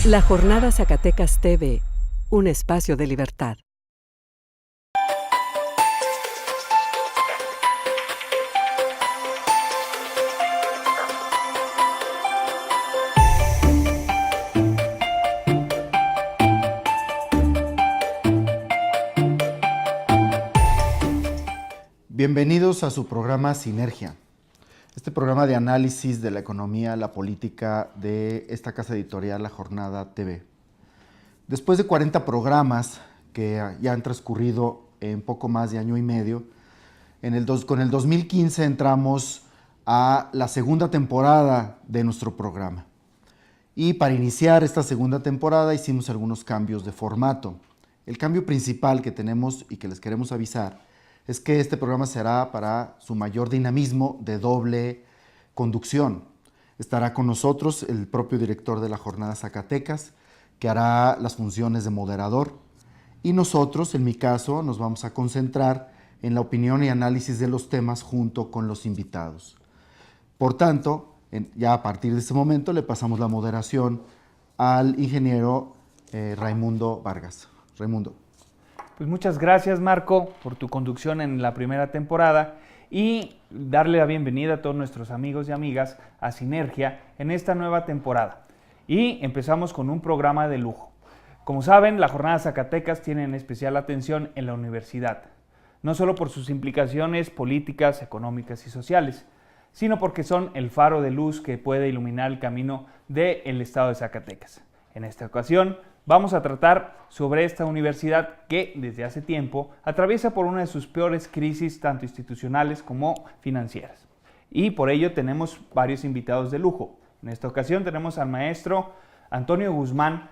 La Jornada Zacatecas TV, un espacio de libertad. Bienvenidos a su programa Sinergia, este programa de análisis de la economía, la política de esta casa editorial La Jornada TV. Después de 40 programas que ya han transcurrido en poco más de año y medio, con el 2015 entramos a la segunda temporada de nuestro programa. Y para iniciar esta segunda temporada hicimos algunos cambios de formato. El cambio principal que tenemos y que les queremos avisar es que este programa será para su mayor dinamismo de doble conducción. Estará con nosotros el propio director de la Jornada Zacatecas, que hará las funciones de moderador, y nosotros, en mi caso, nos vamos a concentrar en la opinión y análisis de los temas junto con los invitados. Por tanto, ya a partir de ese momento le pasamos la moderación al ingeniero Raimundo Vargas. Raimundo. Pues muchas gracias, Marco, por tu conducción en la primera temporada y darle la bienvenida a todos nuestros amigos y amigas a Sinergia en esta nueva temporada. Y empezamos con un programa de lujo. Como saben, la Jornada Zacatecas tiene en especial atención en la universidad, no solo por sus implicaciones políticas, económicas y sociales, sino porque son el faro de luz que puede iluminar el camino del estado de Zacatecas. En esta ocasión, vamos a tratar sobre esta universidad que desde hace tiempo atraviesa por una de sus peores crisis tanto institucionales como financieras. Y por ello tenemos varios invitados de lujo. En esta ocasión tenemos al maestro Antonio Guzmán,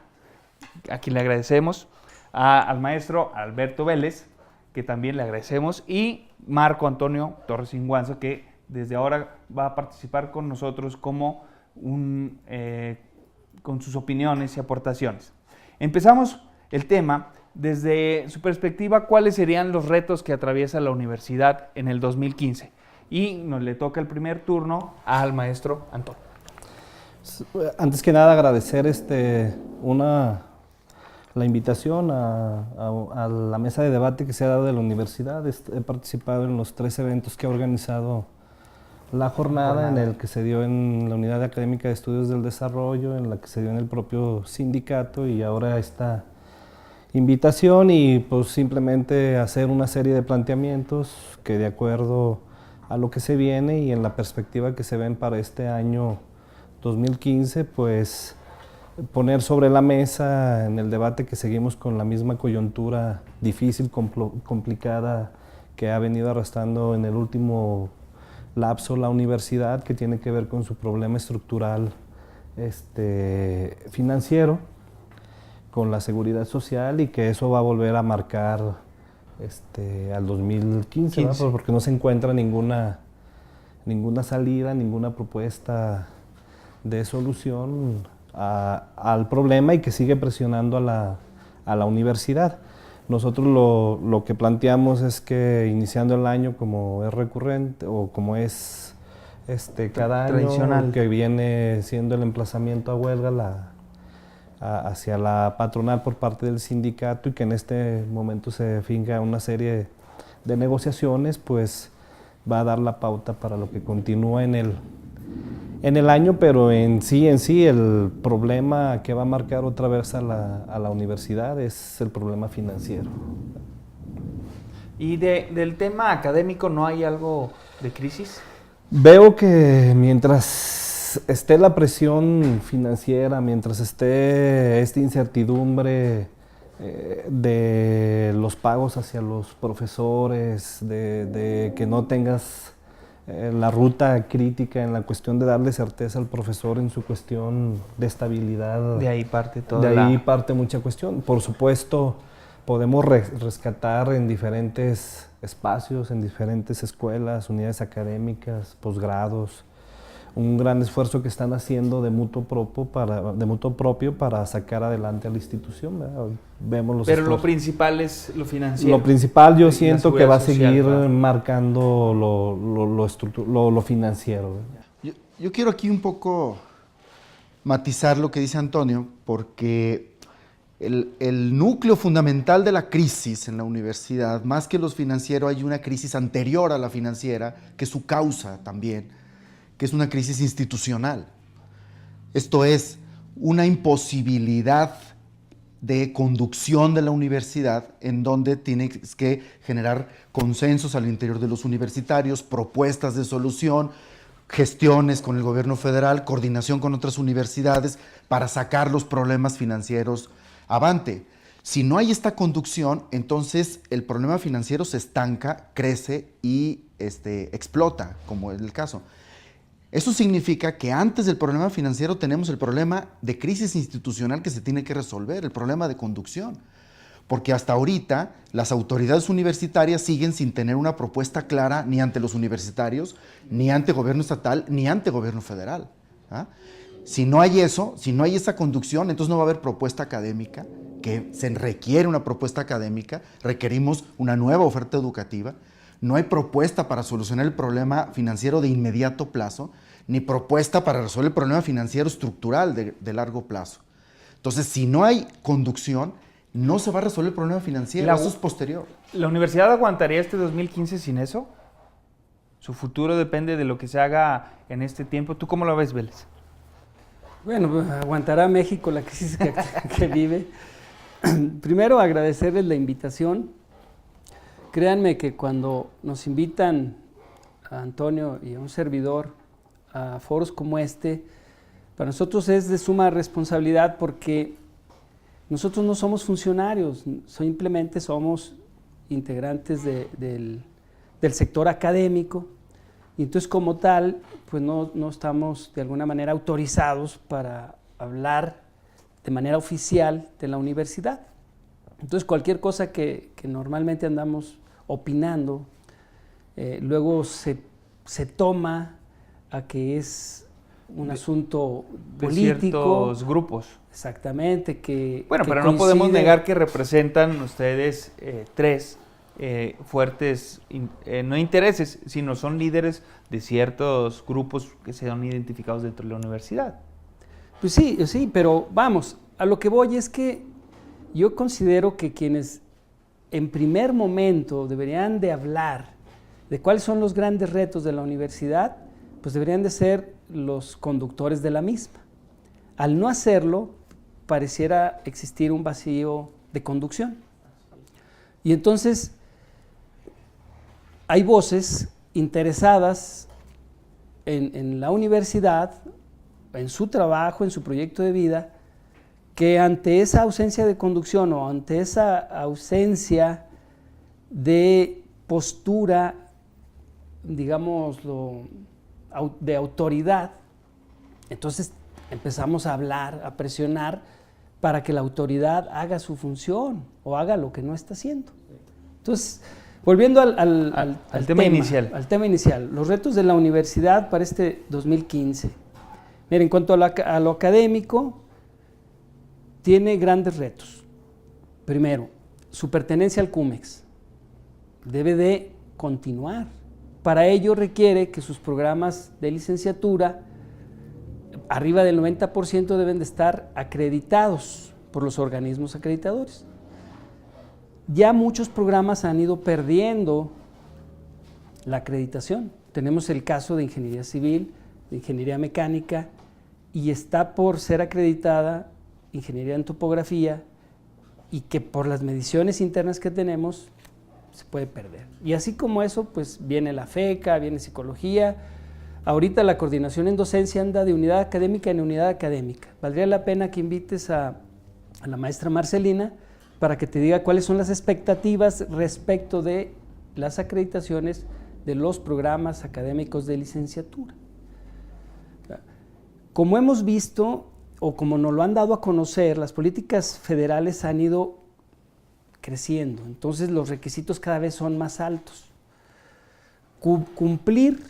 a quien le agradecemos, al maestro Alberto Vélez, que también le agradecemos, y Marco Antonio Torres Inguanzo, que desde ahora va a participar con nosotros como con sus opiniones y aportaciones. Empezamos el tema desde su perspectiva, cuáles serían los retos que atraviesa la universidad en el 2015. Y nos le toca el primer turno al maestro Antonio. Antes que nada agradecer la invitación a la mesa de debate que se ha dado de la universidad. He participado en los 3 eventos que ha organizado la jornada, en el que se dio en la Unidad Académica de Estudios del Desarrollo, en la que se dio en el propio sindicato, y ahora esta invitación, y pues simplemente hacer una serie de planteamientos que, de acuerdo a lo que se viene y en la perspectiva que se ven para este año 2015, pues poner sobre la mesa en el debate que seguimos con la misma coyuntura difícil, complicada, que ha venido arrastrando en el último lapso la universidad, que tiene que ver con su problema estructural financiero, con la seguridad social, y que eso va a volver a marcar al 2015, ¿no? Porque no se encuentra ninguna salida, ninguna propuesta de solución al problema, y que sigue presionando a la universidad. Nosotros lo que planteamos es que, iniciando el año, como es recurrente o como es cada año, tradicional, que viene siendo el emplazamiento a huelga hacia la patronal por parte del sindicato, y que en este momento se finca una serie de negociaciones, pues va a dar la pauta para lo que continúa en el año, pero en sí el problema que va a marcar otra vez a la universidad es el problema financiero. ¿Y del tema académico no hay algo de crisis? Veo que mientras esté la presión financiera, mientras esté esta incertidumbre de los pagos hacia los profesores, de que no tengas la ruta crítica en la cuestión de darle certeza al profesor en su cuestión de estabilidad. De ahí parte todo. De ahí parte mucha cuestión. Por supuesto, podemos rescatar en diferentes espacios, en diferentes escuelas, unidades académicas, posgrados, un gran esfuerzo que están haciendo de mutuo propio para sacar adelante a la institución, ¿verdad? Vemos los Pero esfuerzos. Lo principal es lo financiero. Lo principal, yo siento que va a seguir social, marcando lo financiero. Yo quiero aquí un poco matizar lo que dice Antonio, porque el núcleo fundamental de la crisis en la universidad, más que los financieros, hay una crisis anterior a la financiera, que es su causa también, que es una crisis institucional. Esto es, una imposibilidad de conducción de la universidad, en donde tienes que generar consensos al interior de los universitarios, propuestas de solución, gestiones con el gobierno federal, coordinación con otras universidades para sacar los problemas financieros avante. Si no hay esta conducción, entonces el problema financiero se estanca, crece y explota, como es el caso. Eso significa que antes del problema financiero tenemos el problema de crisis institucional que se tiene que resolver, el problema de conducción. Porque hasta ahorita las autoridades universitarias siguen sin tener una propuesta clara ni ante los universitarios, ni ante gobierno estatal, ni ante gobierno federal. ¿Ah? Si no hay eso, si no hay esa conducción, entonces no va a haber propuesta académica, que se requiere una propuesta académica, requerimos una nueva oferta educativa. No hay propuesta para solucionar el problema financiero de inmediato plazo, ni propuesta para resolver el problema financiero estructural de largo plazo. Entonces, si no hay conducción, no se va a resolver el problema financiero, eso es posterior. ¿La universidad aguantaría este 2015 sin eso? ¿Su futuro depende de lo que se haga en este tiempo? ¿Tú cómo lo ves, Vélez? Bueno, aguantará México la crisis que vive. Primero, agradecerles la invitación. Créanme que cuando nos invitan a Antonio y a un servidor a foros como este, para nosotros es de suma responsabilidad porque nosotros no somos funcionarios, simplemente somos integrantes del sector académico y entonces como tal, pues no estamos de alguna manera autorizados para hablar de manera oficial de la universidad. Entonces cualquier cosa que normalmente andamos opinando, luego se toma a que es un asunto político. De ciertos grupos. Exactamente. Bueno, que pero no podemos negar que representan ustedes tres fuertes, no intereses, sino son líderes de ciertos grupos que se han identificados dentro de la universidad. Pues sí, pero vamos, a lo que voy es que yo considero que quienes en primer momento deberían de hablar de cuáles son los grandes retos de la universidad, pues deberían de ser los conductores de la misma. Al no hacerlo, pareciera existir un vacío de conducción. Y entonces hay voces interesadas en la universidad, en su trabajo, en su proyecto de vida, que ante esa ausencia de conducción o ante esa ausencia de postura, digámoslo, de autoridad, entonces empezamos a hablar, a presionar para que la autoridad haga su función o haga lo que no está haciendo. Entonces, volviendo al tema inicial, los retos de la universidad para este 2015. Miren, en cuanto a lo académico, tiene grandes retos. Primero, su pertenencia al CUMEX debe de continuar. Para ello requiere que sus programas de licenciatura, arriba del 90%, deben de estar acreditados por los organismos acreditadores. Ya muchos programas han ido perdiendo la acreditación. Tenemos el caso de Ingeniería Civil, de Ingeniería Mecánica, y está por ser acreditada Ingeniería en Topografía, y que por las mediciones internas que tenemos se puede perder. Y así como eso, pues viene la FECA, viene Psicología. Ahorita la coordinación en docencia anda de unidad académica en unidad académica. Valdría la pena que invites a la maestra Marcelina para que te diga cuáles son las expectativas respecto de las acreditaciones de los programas académicos de licenciatura. Como hemos visto, o como nos lo han dado a conocer, las políticas federales han ido creciendo, entonces los requisitos cada vez son más altos. Cumplir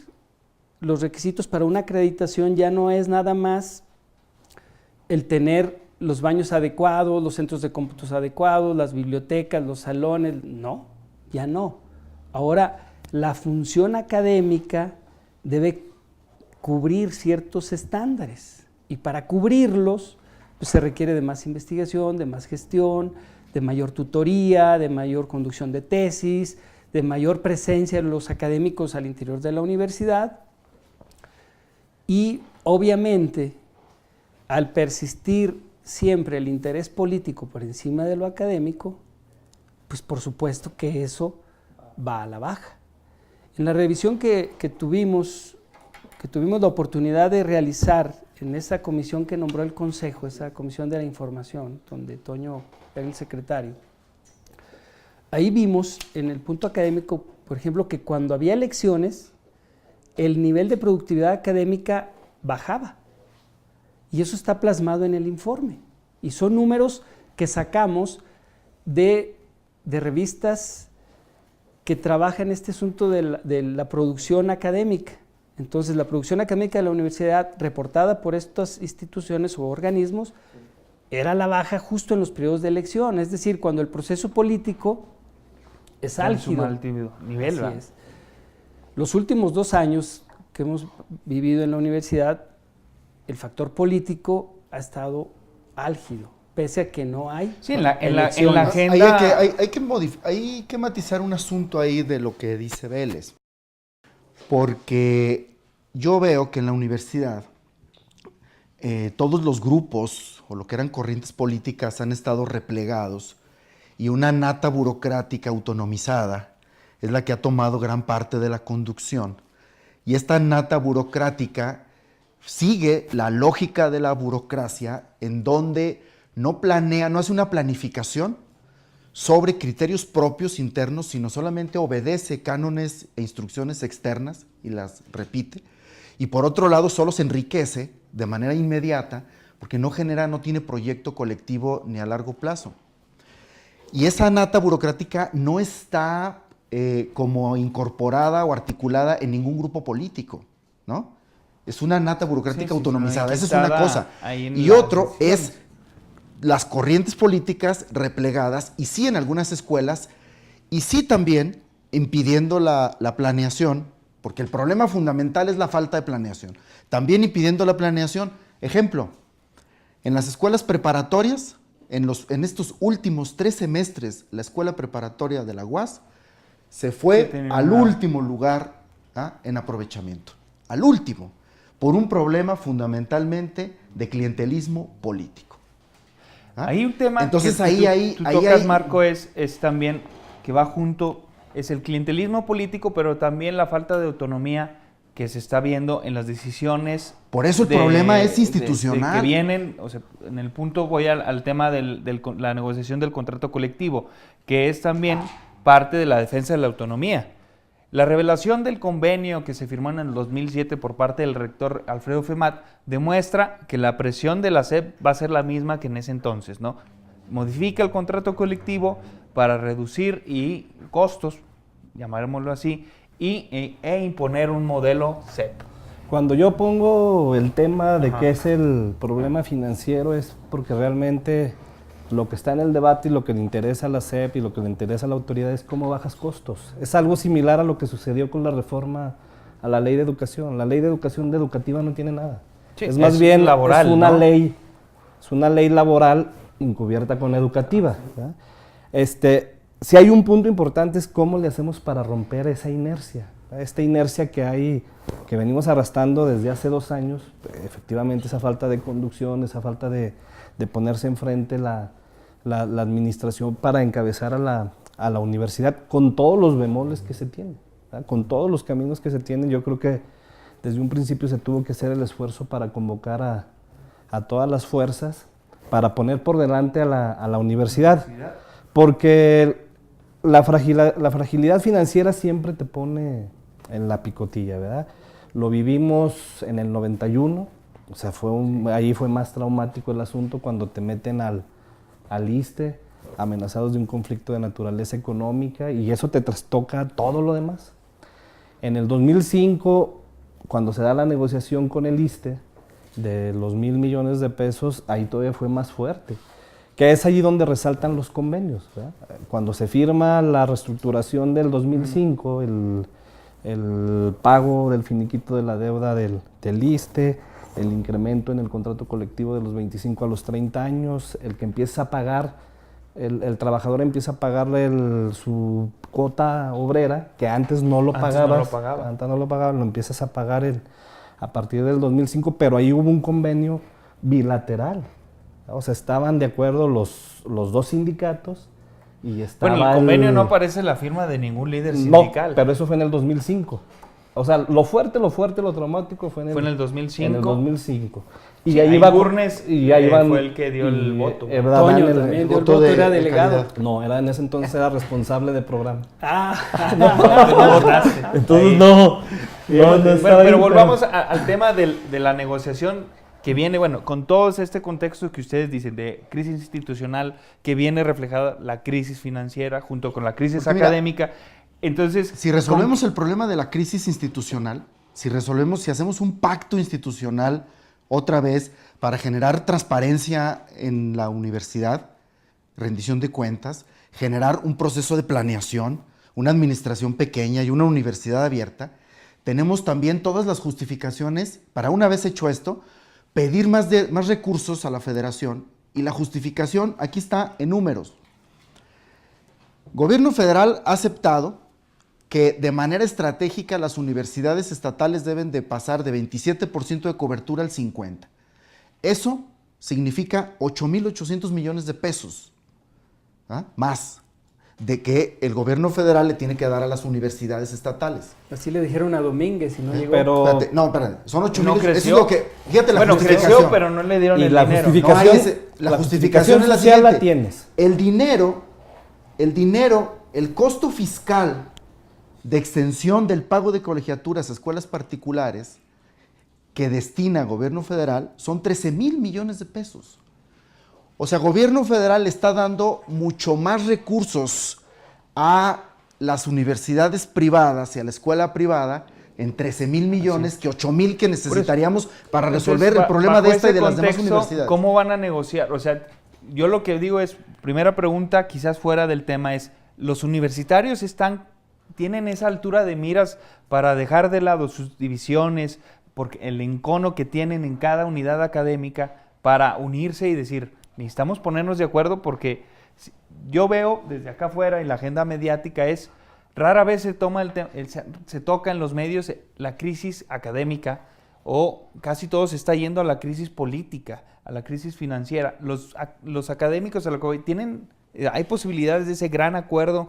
los requisitos para una acreditación ya no es nada más el tener los baños adecuados, los centros de cómputos adecuados, las bibliotecas, los salones, no, ya no. Ahora, la función académica debe cubrir ciertos estándares. Y para cubrirlos, pues se requiere de más investigación, de más gestión, de mayor tutoría, de mayor conducción de tesis, de mayor presencia de los académicos al interior de la universidad. Y obviamente, al persistir siempre el interés político por encima de lo académico, pues por supuesto que eso va a la baja. En la revisión que tuvimos la oportunidad de realizar en esa comisión que nombró el Consejo, esa comisión de la información, donde Toño era el secretario, ahí vimos en el punto académico, por ejemplo, que cuando había elecciones, el nivel de productividad académica bajaba. Y eso está plasmado en el informe. Y son números que sacamos de revistas que trabajan este asunto de la producción académica. Entonces, la producción académica de la universidad, reportada por estas instituciones o organismos, era la baja justo en los periodos de elección, es decir, cuando el proceso político es álgido. Nivel, Así ¿verdad? es. Los últimos 2 años que hemos vivido en la universidad, el factor político ha estado álgido, pese a que no hay Sí, en la elecciones. agenda. Hay que matizar un asunto ahí de lo que dice Vélez. Porque yo veo que en la universidad todos los grupos o lo que eran corrientes políticas han estado replegados y una nata burocrática autonomizada es la que ha tomado gran parte de la conducción. Y esta nata burocrática sigue la lógica de la burocracia en donde no planea, no hace una planificación sobre criterios propios internos, sino solamente obedece cánones e instrucciones externas y las repite. Y por otro lado, solo se enriquece de manera inmediata porque no tiene proyecto colectivo ni a largo plazo. Y esa nata burocrática no está como incorporada o articulada en ningún grupo político, ¿no? Es una nata burocrática autonomizada, esa es una cosa. Y otro es las corrientes políticas replegadas, y sí en algunas escuelas, y sí también impidiendo la planeación, porque el problema fundamental es la falta de planeación. También impidiendo la planeación. Ejemplo, en las escuelas preparatorias, en estos últimos 3 semestres, la escuela preparatoria de la UAS se fue al último lugar en aprovechamiento. Al último, por un problema fundamentalmente de clientelismo político. Hay un tema. Entonces que tú tocas, Marco, es también que va junto, es el clientelismo político, pero también la falta de autonomía que se está viendo en las decisiones. Por eso el problema es institucional. Que vienen, o sea, en el punto voy al tema de la negociación del contrato colectivo, que es también parte de la defensa de la autonomía. La revelación del convenio que se firmó en el 2007 por parte del rector Alfredo Femat demuestra que la presión de la SEP va a ser la misma que en ese entonces, ¿no? Modifica el contrato colectivo para reducir costos, llamémoslo así, e imponer un modelo SEP. Cuando yo pongo el tema de qué es el problema financiero es porque realmente lo que está en el debate y lo que le interesa a la SEP y lo que le interesa a la autoridad es cómo bajas costos. Es algo similar a lo que sucedió con la reforma a la ley de educación. La ley de educación educativa no tiene nada. Sí, es más bien laboral, es una ¿no? ley laboral encubierta con educativa. Si hay un punto importante es cómo le hacemos para romper esa inercia. Esta inercia que hay, que venimos arrastrando desde hace 2 años, efectivamente esa falta de conducción, esa falta de ponerse enfrente la administración para encabezar a la universidad con todos los bemoles que se tienen, ¿verdad? Con todos los caminos que se tienen. Yo creo que desde un principio se tuvo que hacer el esfuerzo para convocar a todas las fuerzas para poner por delante a la universidad, porque la fragilidad financiera siempre te pone en la picotilla, ¿verdad? Lo vivimos en el 91, o sea, ahí fue más traumático el asunto cuando te meten al ISSSTE, amenazados de un conflicto de naturaleza económica, y eso te trastoca todo lo demás. En el 2005, cuando se da la negociación con el ISSSTE de los 1,000 millones de pesos, ahí todavía fue más fuerte, que es allí donde resaltan los convenios, ¿verdad? Cuando se firma la reestructuración del 2005, el pago del finiquito de la deuda del ISSSTE, el incremento en el contrato colectivo de los 25 a los 30 años, el que empieza a pagar, el trabajador empieza a pagarle su cuota obrera, que antes no lo pagabas, antes no lo pagaba, lo empiezas a pagar a partir del 2005, pero ahí hubo un convenio bilateral. O sea, estaban de acuerdo los dos sindicatos y estaba Bueno, el convenio no aparece la firma de ningún líder sindical. No, pero eso fue en el 2005. O sea, lo fuerte, lo traumático fue en el 2005. En el 2005. Y Sí, ahí Burnes iban, fue el que dio el voto. Toño también dio el voto, era delegado. No, en ese entonces era responsable de programa. No votaste. Entonces Ahí. no Bueno, estaba pero ahí, volvamos al tema de la negociación que viene, bueno, con todo este contexto que ustedes dicen de crisis institucional, que viene reflejada la crisis financiera junto con la crisis Porque mira, académica. Entonces, si resolvemos el problema de la crisis institucional, si hacemos un pacto institucional otra vez para generar transparencia en la universidad, rendición de cuentas, generar un proceso de planeación, una administración pequeña y una universidad abierta, tenemos también todas las justificaciones para, una vez hecho esto, pedir más recursos a la federación, y la justificación aquí está en números. Gobierno federal ha aceptado que de manera estratégica las universidades estatales deben de pasar de 27% de cobertura al 50%. Eso significa 8,800 millones de pesos, más de que el gobierno federal le tiene que dar a las universidades estatales. Así le dijeron a Domínguez y no llegó. Pero Espérate, son 8,000. No creció. Eso es lo que, fíjate la bueno, justificación. creció, pero no le dieron y el la dinero. justificación, la justificación es la social siguiente. la tienes. El dinero, el costo fiscal de extensión del pago de colegiaturas a escuelas particulares que destina gobierno federal son 13,000 millones de pesos. O sea, gobierno federal le está dando mucho más recursos a las universidades privadas y a la escuela privada en 13,000 millones que 8,000 que necesitaríamos para resolver Entonces, el problema bajo de esta y de ese las demás contexto, universidades. ¿cómo van a negociar? O sea, yo lo que digo es, primera pregunta, quizás fuera del tema, es, ¿los universitarios tienen esa altura de miras para dejar de lado sus divisiones, porque el encono que tienen en cada unidad académica para unirse y decir, necesitamos ponernos de acuerdo? Porque yo veo desde acá afuera y la agenda mediática es, rara vez se toca en los medios la crisis académica, o casi todo se está yendo a la crisis política, a la crisis financiera. Los académicos hay posibilidades de ese gran acuerdo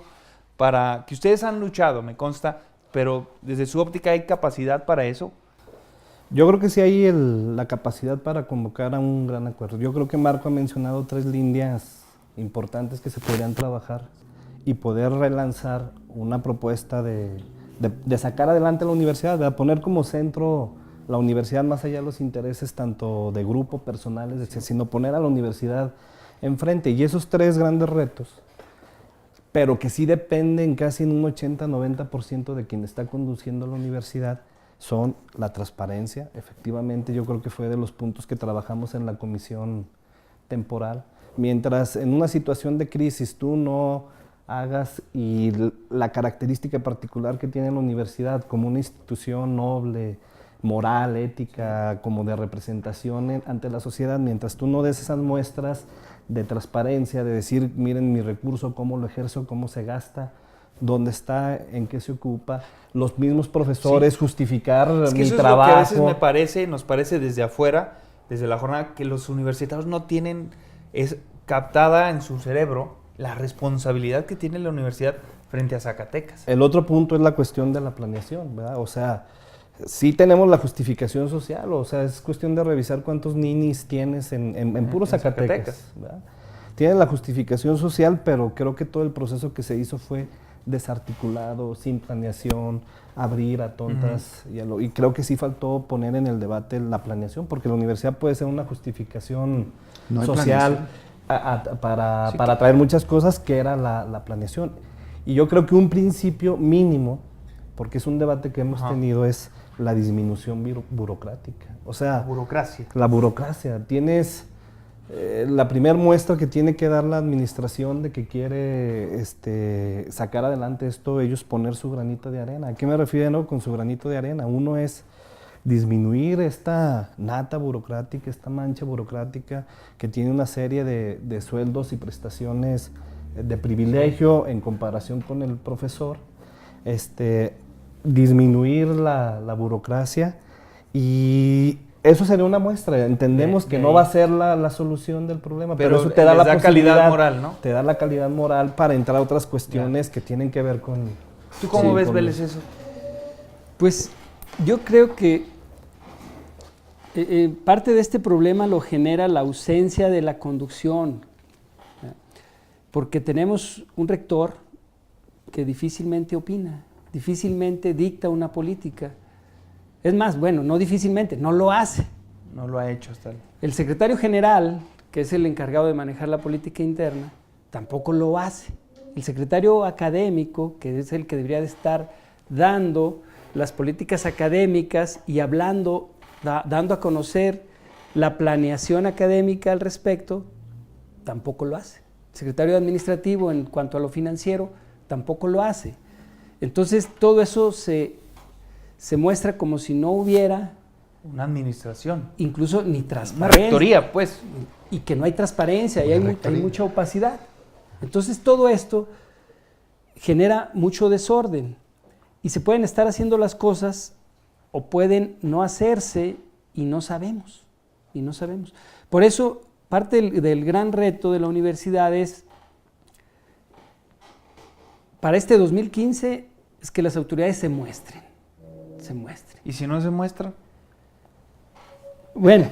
para que ustedes han luchado, me consta, pero desde su óptica ¿hay capacidad para eso? Yo creo que sí hay la capacidad para convocar a un gran acuerdo. Yo creo que Marco ha mencionado 3 líneas importantes que se podrían trabajar y poder relanzar una propuesta de sacar adelante la universidad, de poner como centro la universidad más allá de los intereses tanto de grupo, personales, sino poner a la universidad enfrente. Y esos 3 grandes retos, pero que sí dependen casi en un 80-90% de quien está conduciendo la universidad, son la transparencia. Efectivamente, yo creo que fue de los puntos que trabajamos en la comisión temporal. Mientras en una situación de crisis tú no hagas, y la característica particular que tiene la universidad como una institución noble, moral, ética, como de representación ante la sociedad, mientras tú no des esas muestras de transparencia, de decir, miren mi recurso, cómo lo ejerzo, cómo se gasta, dónde está, en qué se ocupa, los mismos profesores, justificar mi eso trabajo. Es lo que a veces nos parece desde afuera, desde la jornada, que los universitarios no tienen captada en su cerebro la responsabilidad que tiene la universidad frente a Zacatecas. El otro punto es la cuestión de la planeación, ¿verdad? O sea, sí tenemos la justificación social, o sea, es cuestión de revisar cuántos ninis tienes en puro Zacatecas, ¿verdad? Tienes la justificación social, pero creo que todo el proceso que se hizo fue desarticulado, sin planeación, abrir a tontas, y creo que sí faltó poner en el debate la planeación, porque la universidad puede ser una justificación social para traer muchas cosas, que era la planeación. Y yo creo que un principio mínimo, porque es un debate que hemos tenido, es la disminución burocrática. O sea, la burocracia. Tienes la primera muestra que tiene que dar la administración de que quiere sacar adelante esto, ellos poner su granito de arena. ¿A qué me refiero con su granito de arena? Uno es disminuir esta nata burocrática, esta mancha burocrática que tiene una serie de sueldos y prestaciones de privilegio en comparación con el profesor, disminuir la burocracia, y eso sería una muestra. Entendemos que no va a ser la solución del problema, pero eso te da la posibilidad, calidad moral, ¿no? te da la calidad moral para entrar a otras cuestiones que tienen que ver con... ¿Tú cómo ves, con- Vélez, eso? Pues yo creo que parte de este problema lo genera la ausencia de la conducción, porque tenemos un rector que difícilmente opina, difícilmente dicta una política. Es más, bueno, no difícilmente, no lo hace. No lo ha hecho hasta El secretario general, que es el encargado de manejar la política interna, tampoco lo hace. El secretario académico, que es el que debería de estar dando las políticas académicas y hablando, dando a conocer la planeación académica al respecto, tampoco lo hace. El secretario administrativo, en cuanto a lo financiero, tampoco lo hace. Entonces, todo eso se muestra como si no hubiera una administración. incluso ni Una transparencia. rectoría, pues. Y que no hay transparencia y Una hay rectoría. mucha opacidad. Entonces todo esto genera mucho desorden y se pueden estar haciendo las cosas o pueden no hacerse y no sabemos. Por eso parte del gran reto de la universidad es, para este 2015, es que las autoridades se muestren. ¿Y si no se muestra? Bueno,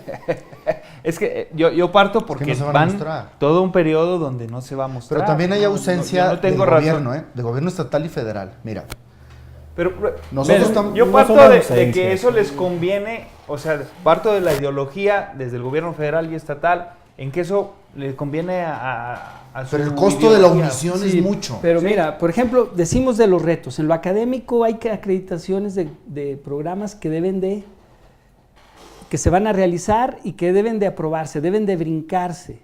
Es que yo parto porque no se van a van mostrar. todo un periodo donde no se va a mostrar. Pero también hay No, ausencia yo no tengo del razón. gobierno, de gobierno estatal y federal. Mira, Pero nosotros ven, estamos... yo no parto son de ausencias. que eso les conviene, o sea, parto de la ideología desde el gobierno federal y estatal, en que eso le conviene a su Pero el costo de la ideología. omisión sí, es mucho. Pero mira, por ejemplo, decimos de los retos. En lo académico hay acreditaciones de programas que se van a realizar y que deben de aprobarse, deben de brincarse.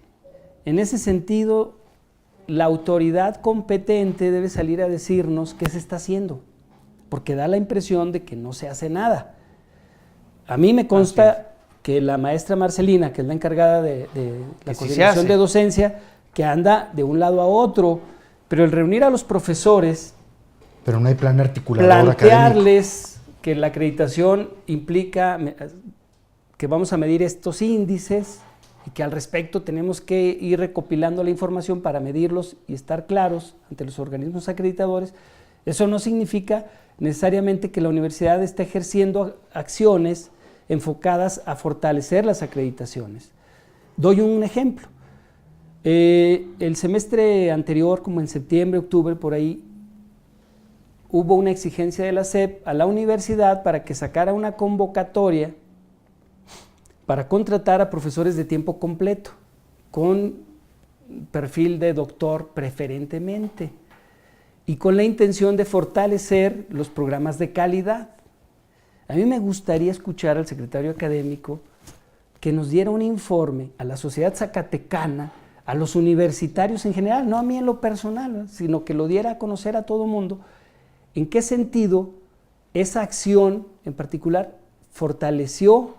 En ese sentido, la autoridad competente debe salir a decirnos qué se está haciendo, porque da la impresión de que no se hace nada. A mí me consta que la maestra Marcelina, que es la encargada de la Que sí se coordinación hace. de docencia, que anda de un lado a otro, pero el reunir a los profesores, Pero no hay plan articulador académico. plantearles que la acreditación implica que vamos a medir estos índices y que al respecto tenemos que ir recopilando la información para medirlos y estar claros ante los organismos acreditadores, eso no significa necesariamente que la universidad esté ejerciendo acciones enfocadas a fortalecer las acreditaciones. Doy un ejemplo. El semestre anterior, como en septiembre, octubre, por ahí, hubo una exigencia de la SEP a la universidad para que sacara una convocatoria para contratar a profesores de tiempo completo, con perfil de doctor preferentemente, y con la intención de fortalecer los programas de calidad. A mí me gustaría escuchar al secretario académico que nos diera un informe a la sociedad zacatecana, a los universitarios en general, no a mí en lo personal, ¿verdad?, sino que lo diera a conocer a todo mundo, en qué sentido esa acción en particular fortaleció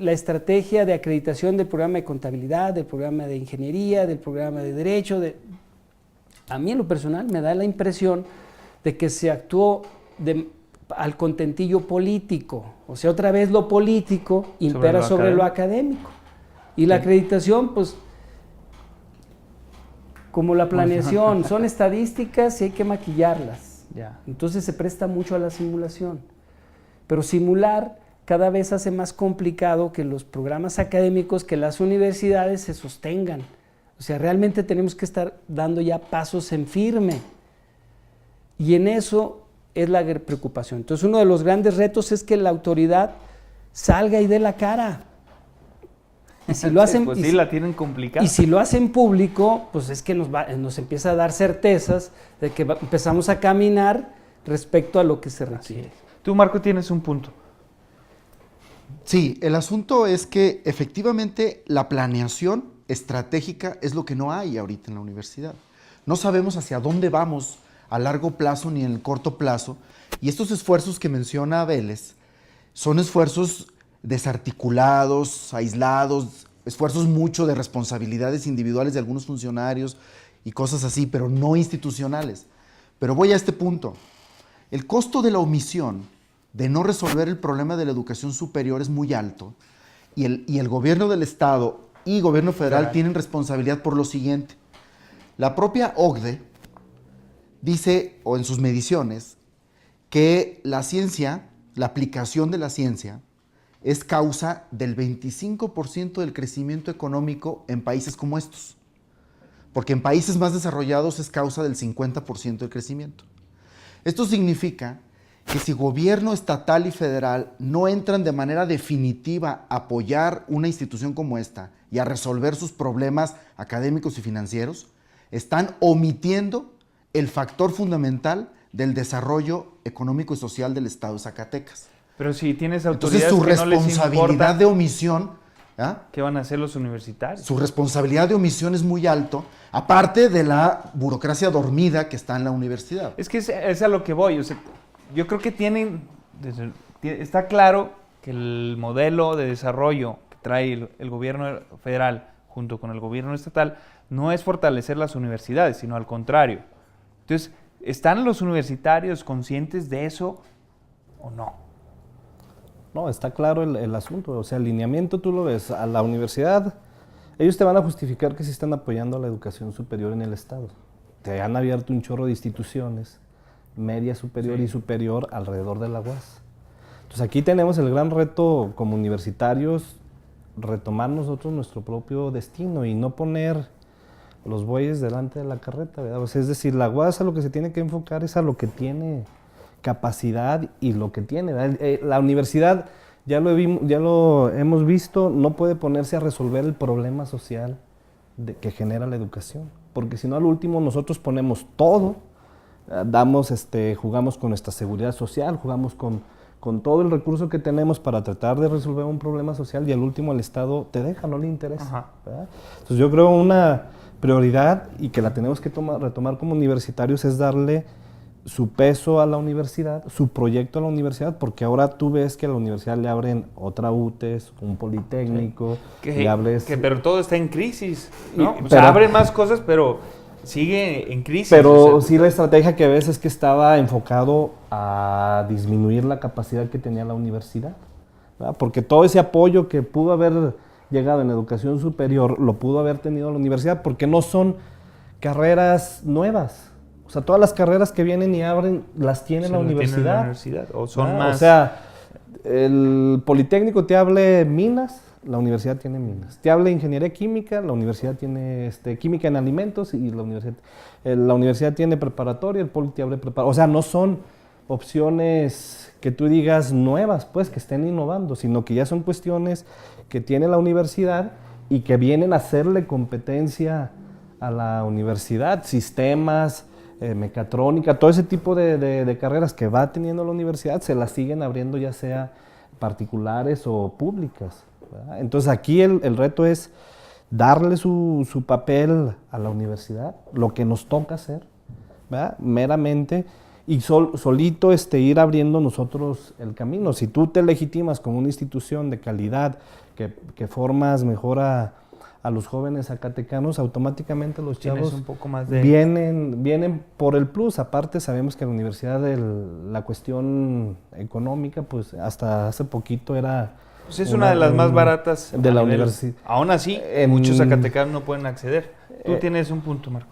la estrategia de acreditación del programa de contabilidad, del programa de ingeniería, del programa de derecho. A mí en lo personal me da la impresión de que se actuó al contentillo político, o sea, otra vez lo político impera sobre lo académico. Y la acreditación, pues, como la planeación, son estadísticas y hay que maquillarlas. Ya. Entonces se presta mucho a la simulación. Pero simular cada vez hace más complicado que los programas académicos, que las universidades se sostengan. O sea, realmente tenemos que estar dando ya pasos en firme. Y en eso es la preocupación. Entonces, uno de los grandes retos es que la autoridad salga y dé la cara. Y si lo hacen, Pues sí, la tienen complicada. y si lo hacen público, pues es que nos empieza a dar certezas de que empezamos a caminar respecto a lo que se requiere. Tú, Marco, tienes un punto. Sí, el asunto es que efectivamente la planeación estratégica es lo que no hay ahorita en la universidad. No sabemos hacia dónde vamos a largo plazo ni en el corto plazo. Y estos esfuerzos que menciona Vélez son esfuerzos desarticulados, aislados, esfuerzos mucho de responsabilidades individuales de algunos funcionarios y cosas así, pero no institucionales. Pero voy a este punto. El costo de la omisión de no resolver el problema de la educación superior es muy alto y el gobierno del Estado y gobierno federal tienen responsabilidad por lo siguiente. La propia OCDE dice, o en sus mediciones, que la ciencia, la aplicación de la ciencia, es causa del 25% del crecimiento económico en países como estos. Porque en países más desarrollados es causa del 50% del crecimiento. Esto significa que si gobierno estatal y federal no entran de manera definitiva a apoyar una institución como esta y a resolver sus problemas académicos y financieros, están omitiendo el factor fundamental del desarrollo económico y social del Estado de Zacatecas. Pero si tienes autoridades Entonces su que no les responsabilidad importa, de omisión, ¿qué van a hacer los universitarios? su responsabilidad de omisión es muy alto, aparte de la burocracia dormida que está en la universidad. Es que es a lo que voy. O sea, yo creo que está claro que el modelo de desarrollo que trae el gobierno federal junto con el gobierno estatal no es fortalecer las universidades, sino al contrario. Entonces, ¿están los universitarios conscientes de eso o no? No, está claro el asunto. O sea, el lineamiento tú lo ves. A la universidad, ellos te van a justificar que sí están apoyando a la educación superior en el Estado. Te han abierto un chorro de instituciones, media superior y superior, alrededor de la UAS. Entonces aquí tenemos el gran reto como universitarios, retomar nosotros nuestro propio destino y no poner los bueyes delante de la carreta, ¿verdad? O sea, es decir, la UAS a lo que se tiene que enfocar es a lo que tiene capacidad y lo que tiene, ¿verdad? La universidad, ya lo hemos visto, no puede ponerse a resolver el problema social que genera la educación, porque si no al último nosotros ponemos todo, jugamos con nuestra seguridad social, jugamos con todo el recurso que tenemos para tratar de resolver un problema social y al último el Estado te deja, no le interesa, ¿verdad? Entonces yo creo una prioridad y que la tenemos que retomar como universitarios es darle su peso a la universidad, su proyecto a la universidad, porque ahora tú ves que a la universidad le abren otra UTES, un politécnico, pero todo está en crisis, ¿no? O sea, abren más cosas, pero sigue en crisis. Pero o sea, sí la estrategia que ves es que estaba enfocado a disminuir la capacidad que tenía la universidad, ¿verdad? Porque todo ese apoyo que pudo haber llegado en educación superior lo pudo haber tenido la universidad, porque no son carreras nuevas. O sea, todas las carreras que vienen y abren las tiene la universidad. O son más... O sea, el Politécnico te hable minas, la universidad tiene minas. Te hable ingeniería química, la universidad tiene química en alimentos y la universidad tiene preparatoria, el Poli te hable preparatoria. O sea, no son opciones que tú digas nuevas, pues, que estén innovando, sino que ya son cuestiones que tiene la universidad y que vienen a hacerle competencia a la universidad, sistemas, mecatrónica, todo ese tipo de carreras que va teniendo la universidad se las siguen abriendo ya sea particulares o públicas, ¿verdad? Entonces aquí el reto es darle su papel a la universidad, lo que nos toca hacer, ¿verdad? Meramente, y solito ir abriendo nosotros el camino. Si tú te legitimas como una institución de calidad, que formas mejor a los jóvenes zacatecanos, automáticamente los chavos un poco más de... vienen por el plus. Aparte sabemos que en la universidad la cuestión económica, pues hasta hace poquito era... Pues es una de las más baratas de la universidad. Aún así, muchos zacatecanos no pueden acceder. Tú tienes un punto, Marco.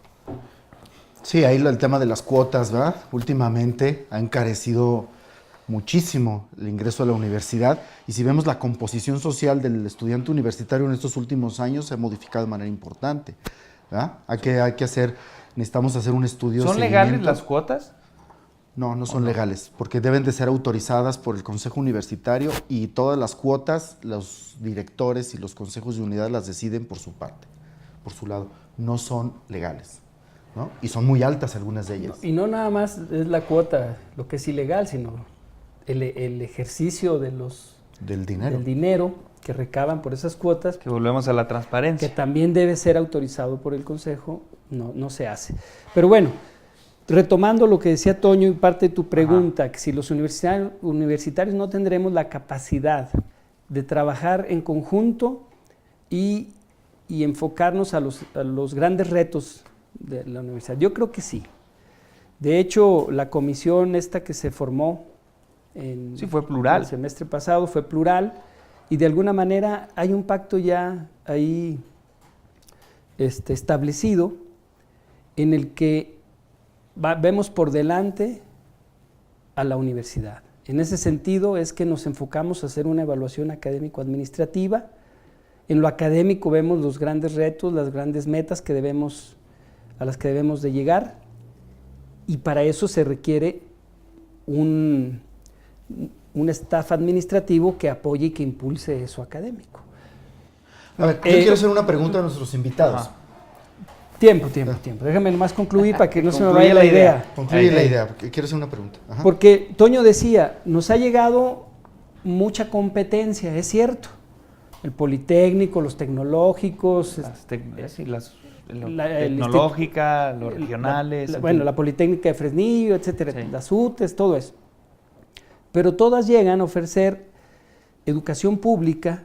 Sí, ahí el tema de las cuotas, ¿verdad? Últimamente ha encarecido muchísimo el ingreso a la universidad y si vemos la composición social del estudiante universitario en estos últimos años se ha modificado de manera importante, ¿verdad? Necesitamos hacer un estudio. ¿Son legales las cuotas? No, no son legales, porque deben de ser autorizadas por el Consejo Universitario y todas las cuotas, los directores y los consejos de unidad las deciden por su parte, por su lado. No son legales, ¿no? Y son muy altas algunas de ellas. Y no nada más es la cuota lo que es ilegal, sino el ejercicio del dinero que recaban por esas cuotas. Que volvemos a la transparencia. Que también debe ser autorizado por el Consejo, no se hace. Pero bueno, retomando lo que decía Toño y parte de tu pregunta, que si los universitarios no tendremos la capacidad de trabajar en conjunto y enfocarnos a los grandes retos de la universidad. Yo creo que sí. De hecho, la comisión esta que se formó fue plural. el semestre pasado fue plural y de alguna manera hay un pacto ya ahí establecido en el que vemos por delante a la universidad. En ese sentido es que nos enfocamos a hacer una evaluación académico-administrativa. En lo académico vemos los grandes retos, las grandes metas a las que debemos de llegar, y para eso se requiere un staff administrativo que apoye y que impulse eso académico. A ver, yo quiero hacer una pregunta a nuestros invitados. Ajá. Tiempo. Déjame nomás concluir para que no se me vaya la idea. Concluye la idea, porque quiero hacer una pregunta. Ajá. Porque Toño decía, nos ha llegado mucha competencia, es cierto. El Politécnico, los tecnológicos. Las tecnológica, los regionales. La Politécnica de Fresnillo, etcétera, Sí. las UTES, todo eso. Pero todas llegan a ofrecer educación pública,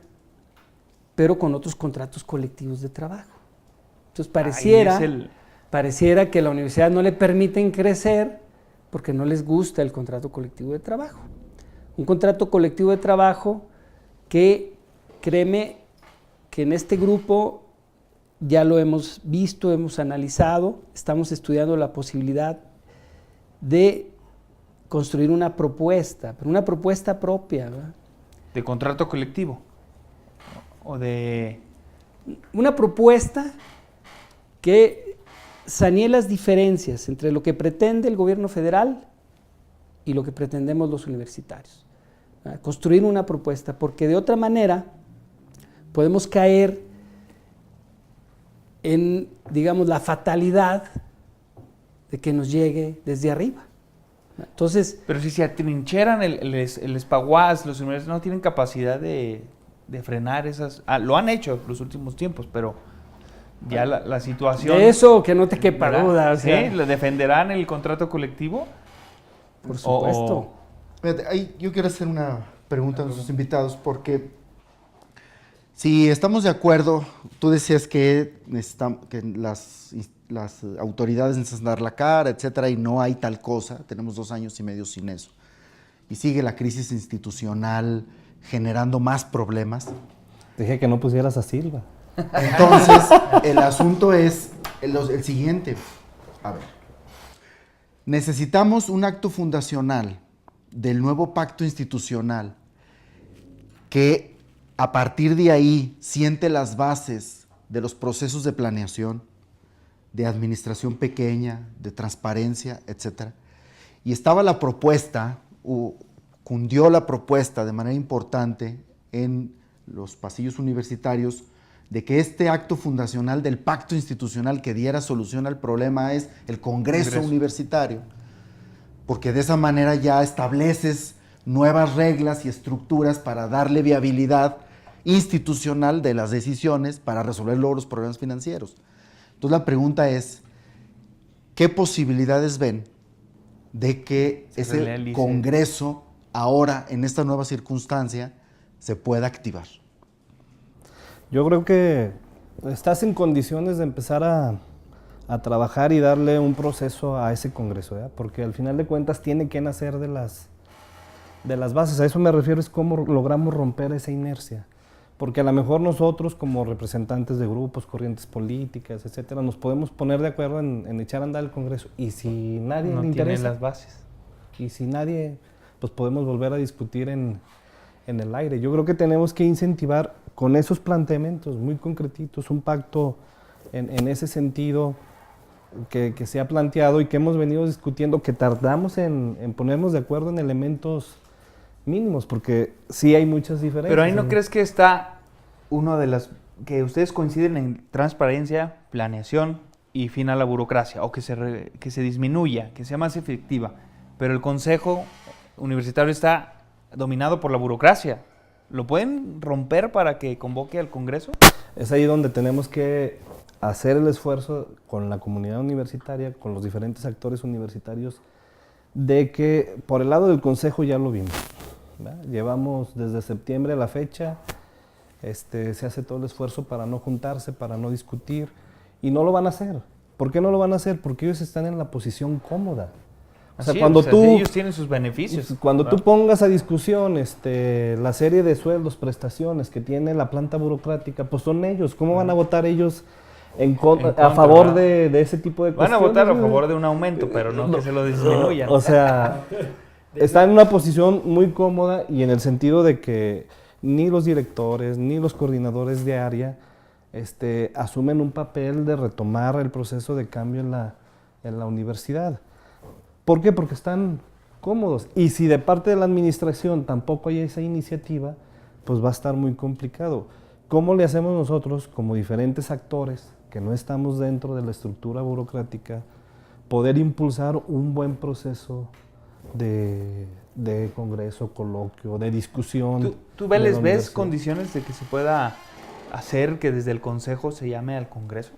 pero con otros contratos colectivos de trabajo. Entonces pareciera que a la universidad no le permiten crecer porque no les gusta el contrato colectivo de trabajo. Un contrato colectivo de trabajo que, créeme, que en este grupo ya lo hemos visto, hemos analizado, estamos estudiando la posibilidad de construir una propuesta, pero una propuesta propia, ¿verdad? ¿De contrato colectivo? ¿O de...? Una propuesta que sanee las diferencias entre lo que pretende el gobierno federal y lo que pretendemos los universitarios. Construir una propuesta, porque de otra manera podemos caer en, digamos, la fatalidad de que nos llegue desde arriba. Entonces, Pero si se atrincheran el Espaguas, los universitarios no tienen capacidad de frenar esas... lo han hecho los últimos tiempos, pero ya la situación... de eso que no te quepa ¿verdad? duda. O sea, ¿Sí? ¿Le defenderán el contrato colectivo? por supuesto. Fíjate, ahí yo quiero hacer una pregunta a nuestros invitados, porque si estamos de acuerdo, tú decías que las autoridades necesitan dar la cara, etcétera, y no hay tal cosa, tenemos 2 años y medio sin eso, y sigue la crisis institucional generando más problemas. Dije que no pusieras a Silva. Entonces, el asunto es el siguiente. A ver, necesitamos un acto fundacional del nuevo pacto institucional que a partir de ahí siente las bases de los procesos de planeación, de administración pequeña, de transparencia, etc. Y estaba la propuesta, cundió la propuesta de manera importante en los pasillos universitarios de que este acto fundacional del pacto institucional que diera solución al problema es el Congreso Universitario, porque de esa manera ya estableces nuevas reglas y estructuras para darle viabilidad institucional de las decisiones para resolver luego los problemas financieros. Entonces la pregunta es, ¿qué posibilidades ven de que ese Congreso ahora, en esta nueva circunstancia, se pueda activar? Yo creo que estás en condiciones de empezar a trabajar y darle un proceso a ese Congreso, ¿verdad? Porque al final de cuentas tiene que nacer de las bases. A eso me refiero, es cómo logramos romper esa inercia. Porque a lo mejor nosotros como representantes de grupos, corrientes políticas, etcétera, nos podemos poner de acuerdo en echar a andar el Congreso. Y si nadie no le tiene interesa, las bases. y si nadie, pues podemos volver a discutir en el aire. Yo creo que tenemos que incentivar con esos planteamientos muy concretitos, un pacto en ese sentido que se ha planteado y que hemos venido discutiendo, que tardamos en ponernos de acuerdo en elementos mínimos, porque sí hay muchas diferencias. Pero ahí no crees que está uno de las que ustedes coinciden en transparencia, planeación y fin a la burocracia, o que se disminuya, que sea más efectiva. Pero el Consejo Universitario está dominado por la burocracia. ¿Lo pueden romper para que convoque al Congreso? Es ahí donde tenemos que hacer el esfuerzo con la comunidad universitaria, con los diferentes actores universitarios, de que por el lado del Consejo ya lo vimos, ¿verdad? Llevamos desde septiembre a la fecha, se hace todo el esfuerzo para no juntarse, para no discutir, y no lo van a hacer. ¿Por qué no lo van a hacer? Porque ellos están en la posición cómoda. O sea, cuando ellos tienen sus beneficios. Cuando tú pongas a discusión la serie de sueldos, prestaciones que tiene la planta burocrática, pues son ellos. ¿Cómo van a votar ellos a favor de ese tipo de cuestiones? Van a votar a favor de un aumento, pero no que se lo disminuyan. O sea, están en una posición muy cómoda, y en el sentido de que ni los directores ni los coordinadores de área asumen un papel de retomar el proceso de cambio en la universidad. ¿Por qué? Porque están cómodos. Y si de parte de la administración tampoco hay esa iniciativa, pues va a estar muy complicado. ¿Cómo le hacemos nosotros, como diferentes actores que no estamos dentro de la estructura burocrática, poder impulsar un buen proceso de congreso, coloquio, de discusión? ¿Tú ves condiciones de que se pueda hacer que desde el Consejo se llame al Congreso?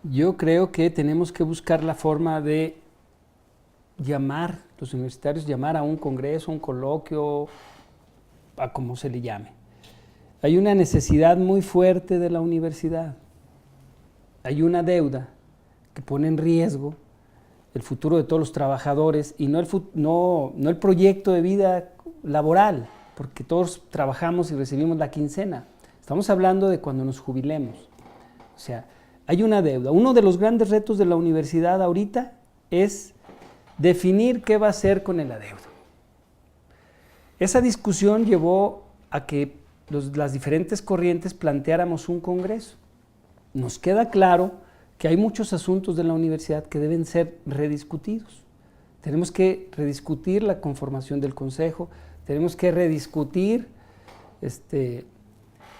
Yo creo que tenemos que buscar la forma de los universitarios, llamar a un congreso, un coloquio, a como se le llame. Hay una necesidad muy fuerte de la universidad. Hay una deuda que pone en riesgo el futuro de todos los trabajadores, y no el proyecto de vida laboral, porque todos trabajamos y recibimos la quincena. Estamos hablando de cuando nos jubilemos. O sea, hay una deuda. Uno de los grandes retos de la universidad ahorita es definir qué va a hacer con el adeudo. Esa discusión llevó a que las diferentes corrientes planteáramos un congreso. Nos queda claro que hay muchos asuntos de la universidad que deben ser rediscutidos. Tenemos que rediscutir la conformación del consejo, tenemos que rediscutir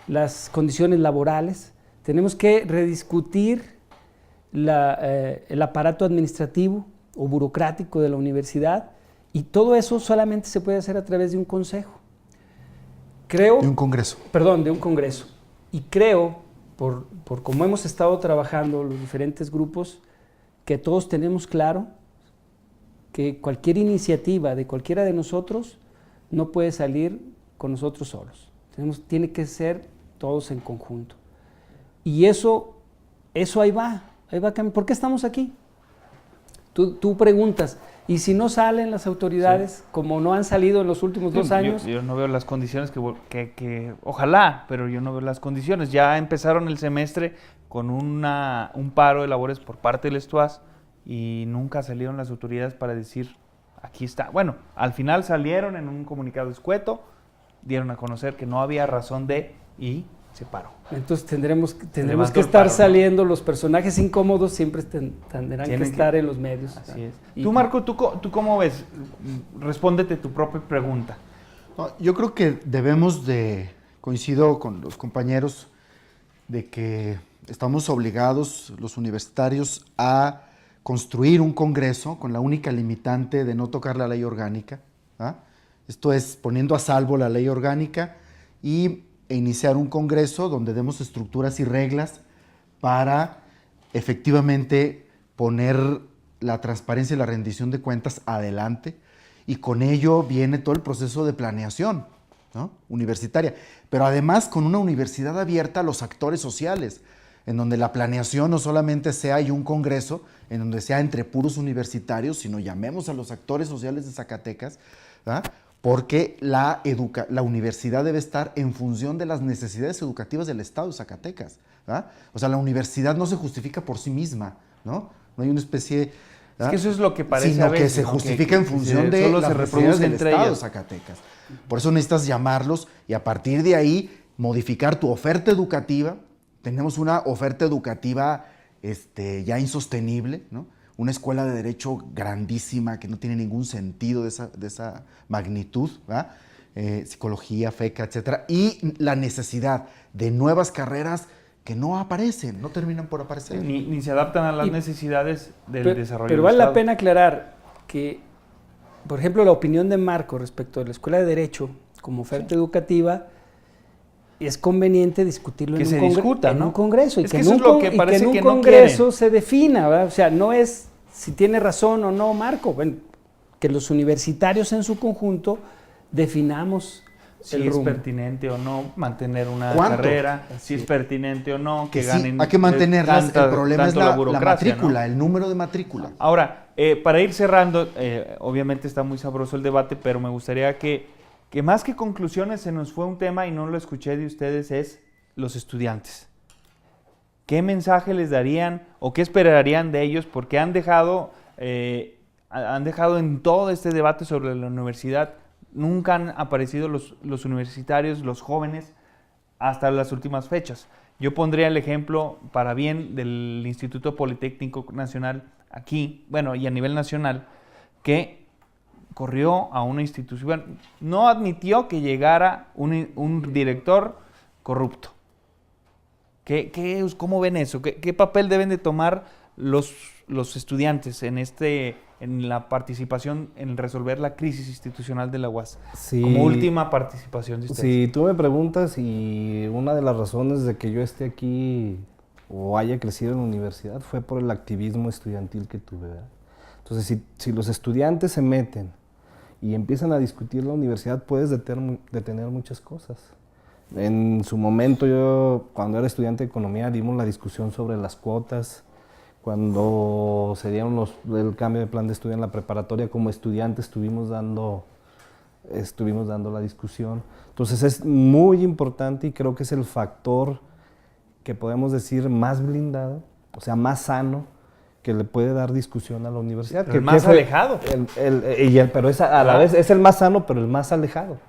las condiciones laborales, tenemos que rediscutir el aparato administrativo o burocrático de la universidad, y todo eso solamente se puede hacer a través de un consejo. De un congreso. Perdón, de un congreso. Y creo, por cómo hemos estado trabajando los diferentes grupos, que todos tenemos claro que cualquier iniciativa de cualquiera de nosotros no puede salir con nosotros solos. Tiene que ser todos en conjunto. Y eso ahí va a cambiar. ¿Por qué estamos aquí? Tú preguntas, ¿y si no salen las autoridades, como no han salido en los últimos 2 años? Yo no veo las condiciones que ojalá, pero yo no veo las condiciones. Ya empezaron el semestre con un paro de labores por parte del STUAS, y nunca salieron las autoridades para decir, aquí está. Bueno, al final salieron en un comunicado escueto, dieron a conocer que no había razón y se paró. Entonces tendremos que estar saliendo, los personajes incómodos siempre tendrán que estar en los medios. Así es. Tú, Marco, ¿tú cómo ves? Respóndete tu propia pregunta. No, yo creo que coincido con los compañeros, de que estamos obligados, los universitarios, a construir un congreso con la única limitante de no tocar la ley orgánica. Esto es, poniendo a salvo la ley orgánica e iniciar un congreso donde demos estructuras y reglas para efectivamente poner la transparencia y la rendición de cuentas adelante, y con ello viene todo el proceso de planeación, ¿no?, universitaria, pero además con una universidad abierta a los actores sociales, en donde la planeación no solamente sea un congreso, en donde sea entre puros universitarios, sino llamemos a los actores sociales de Zacatecas, ¿verdad?, porque la universidad debe estar en función de las necesidades educativas del Estado de Zacatecas, ¿verdad? O sea, la universidad no se justifica por sí misma, ¿no? No hay una especie... ¿verdad? Es que eso es lo que parece sino a veces, que se justifica en función de las necesidades del Estado de Zacatecas. Por eso necesitas llamarlos, y a partir de ahí modificar tu oferta educativa. Tenemos una oferta educativa ya insostenible, ¿no? Una escuela de derecho grandísima que no tiene ningún sentido de esa magnitud, ¿verdad? Psicología, FECA, etcétera, y la necesidad de nuevas carreras que no aparecen, no terminan por aparecer. Ni se adaptan a las necesidades del desarrollo pero del vale Estado. la pena aclarar que, por ejemplo, la opinión de Marco respecto a la escuela de derecho como oferta educativa es conveniente discutirlo Que en se un, discuta, en ¿no? un congreso. Y Es que que en eso un, es lo con- que y que parece en un que no congreso quieren. se defina, ¿verdad? O sea, no es si tiene razón o no Marco. Bueno, que los universitarios en su conjunto definamos Si el es rumbo. pertinente o no mantener una ¿Cuánto? carrera, si es pertinente o no, que Sí, ganen. hay que mantenerlas, tanta- el problema es tanto la burocracia, matrícula, ¿no? el número de matrícula. Ahora, para ir cerrando, obviamente está muy sabroso el debate, pero me gustaría que más que conclusiones se nos fue un tema y no lo escuché de ustedes, es los estudiantes. ¿Qué mensaje les darían o qué esperarían de ellos? Porque han dejado en todo este debate sobre la universidad, nunca han aparecido los universitarios, los jóvenes, hasta las últimas fechas. Yo pondría el ejemplo, para bien, del Instituto Politécnico Nacional aquí, bueno, y a nivel nacional, que corrió a una institución, no admitió que llegara un director corrupto. ¿Cómo ven eso? ¿Qué papel deben de tomar los estudiantes en la participación en resolver la crisis institucional de la UAS? Sí. Como última participación de ustedes. Si tú me preguntas, y una de las razones de que yo esté aquí o haya crecido en la universidad fue por el activismo estudiantil que tuve, ¿verdad? Entonces, si los estudiantes se meten y empiezan a discutir la universidad, puedes detener muchas cosas. En su momento, yo, cuando era estudiante de economía, dimos la discusión sobre las cuotas. Cuando se dieron el cambio de plan de estudio en la preparatoria, como estudiantes estuvimos dando la discusión. Entonces es muy importante y creo que es el factor que podemos decir más blindado, o sea, más sano, que le puede dar discusión a la universidad. Pero el más alejado. Pero a la vez es el más sano, pero el más alejado,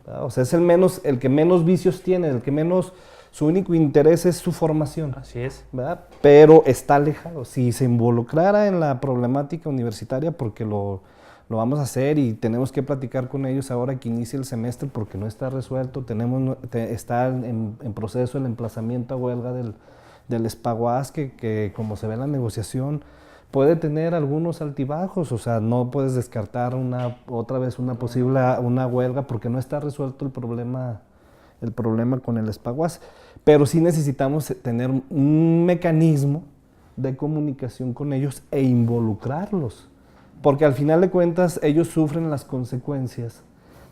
¿verdad? O sea, es el que menos vicios tiene, el que menos, su único interés es su formación. Así es. ¿Verdad? Pero está alejado. Si se involucrara en la problemática universitaria, porque lo vamos a hacer y tenemos que platicar con ellos ahora que inicia el semestre porque no está resuelto, está en proceso el emplazamiento a huelga del Espaguas, que como se ve en la negociación puede tener algunos altibajos, o sea, no puedes descartar otra vez una huelga porque no está resuelto el problema con el Espaguas, pero sí necesitamos tener un mecanismo de comunicación con ellos e involucrarlos, porque al final de cuentas ellos sufren las consecuencias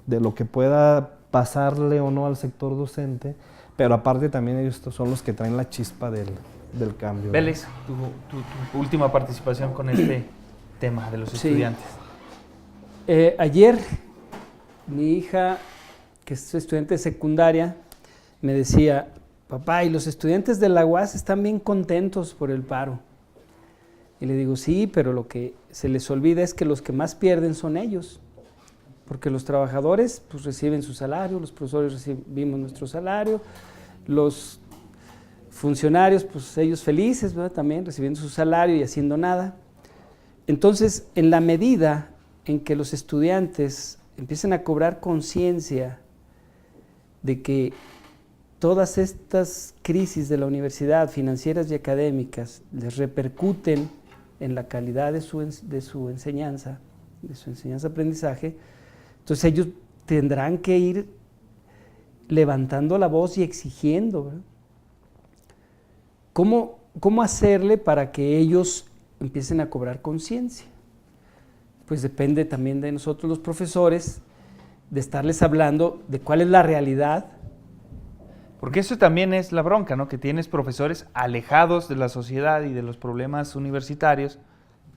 de lo que pueda pasarle o no al sector docente, pero aparte también ellos son los que traen la chispa del cambio. Vélez, tu última participación con este tema de los Sí. estudiantes. Ayer mi hija, que es estudiante de secundaria, me decía, papá, y los estudiantes de la UAS están bien contentos por el paro. Y le digo, sí, pero lo que se les olvida es que los que más pierden son ellos, porque los trabajadores pues reciben su salario, los profesores recibimos nuestro salario, los funcionarios, pues ellos felices, ¿verdad? También recibiendo su salario y haciendo nada. Entonces, en la medida en que los estudiantes empiecen a cobrar conciencia de que todas estas crisis de la universidad, financieras y académicas, les repercuten en la calidad de su enseñanza, de su enseñanza-aprendizaje, entonces ellos tendrán que ir levantando la voz y exigiendo, ¿verdad? ¿Cómo hacerle para que ellos empiecen a cobrar conciencia? Pues depende también de nosotros los profesores, de estarles hablando de cuál es la realidad. Porque eso también es la bronca, ¿no? Que tienes profesores alejados de la sociedad y de los problemas universitarios,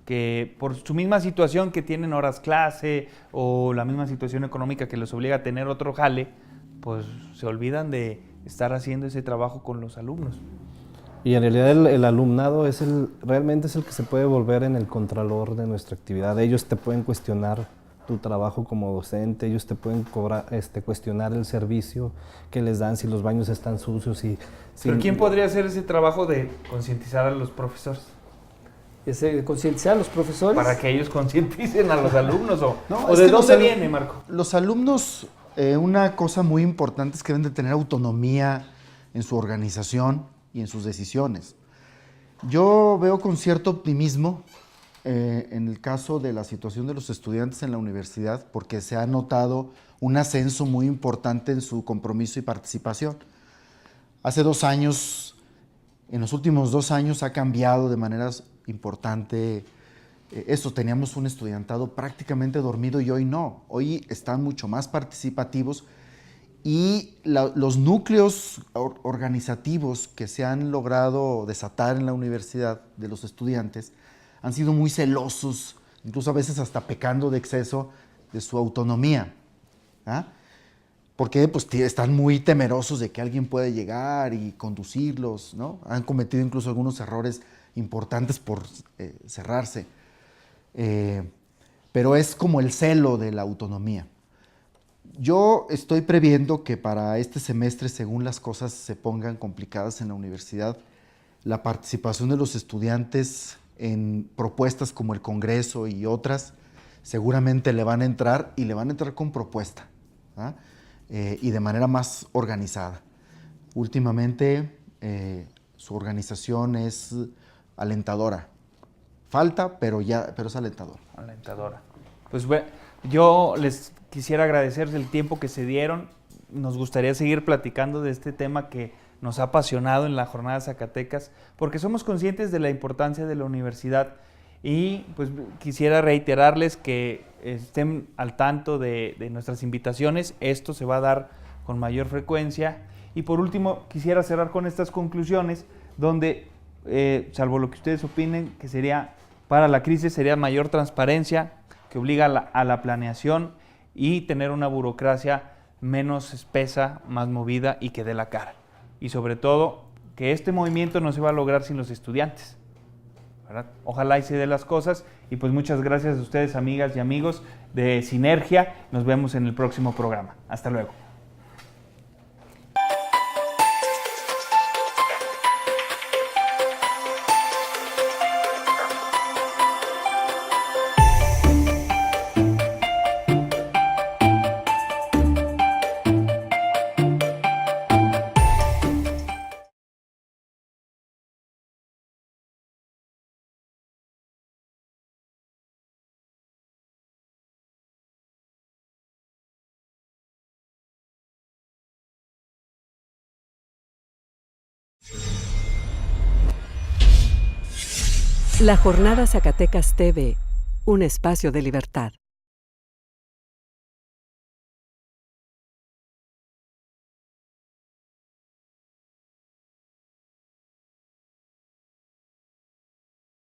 que por su misma situación que tienen horas clase o la misma situación económica que los obliga a tener otro jale, pues se olvidan de estar haciendo ese trabajo con los alumnos. Y en realidad el alumnado realmente es el que se puede volver en el contralor de nuestra actividad. Ellos te pueden cuestionar tu trabajo como docente, ellos te pueden cuestionar el servicio que les dan, si los baños están sucios. ¿Pero quién podría hacer ese trabajo de concientizar a los profesores? Concientizar a los profesores. Para que ellos concienticen a los alumnos. No, ¿O es de que dónde viene, Marco? Los alumnos, una cosa muy importante es que deben de tener autonomía en su organización y en sus decisiones. Yo veo con cierto optimismo en el caso de la situación de los estudiantes en la universidad, porque se ha notado un ascenso muy importante en su compromiso y participación. Hace 2 años, en los últimos 2 años ha cambiado de manera importante esto. Teníamos un estudiantado prácticamente dormido y hoy no. Hoy están mucho más participativos y los núcleos organizativos que se han logrado desatar en la universidad de los estudiantes han sido muy celosos, incluso a veces hasta pecando de exceso de su autonomía. ¿Ah? Porque pues, están muy temerosos de que alguien pueda llegar y conducirlos, ¿no? Han cometido incluso algunos errores importantes por cerrarse. Pero es como el celo de la autonomía. Yo estoy previendo que para este semestre, según las cosas se pongan complicadas en la universidad, la participación de los estudiantes en propuestas como el Congreso y otras, seguramente le van a entrar y le van a entrar con propuesta, ¿ah? Y de manera más organizada. Últimamente su organización es alentadora. Falta, pero es alentadora. Alentadora. Pues bueno, yo les quisiera agradecer el tiempo que se dieron. Nos gustaría seguir platicando de este tema que nos ha apasionado en la Jornada Zacatecas, porque somos conscientes de la importancia de la universidad y pues quisiera reiterarles que estén al tanto de nuestras invitaciones. Esto se va a dar con mayor frecuencia. Y por último, quisiera cerrar con estas conclusiones, donde, salvo lo que ustedes opinen, que sería para la crisis sería mayor transparencia, que obliga a la planeación y tener una burocracia menos espesa, más movida y que dé la cara. Y sobre todo, que este movimiento no se va a lograr sin los estudiantes, ¿verdad? Ojalá y se dé las cosas. Y pues muchas gracias a ustedes, amigas y amigos de Sinergia. Nos vemos en el próximo programa. Hasta luego. La Jornada Zacatecas TV, un espacio de libertad.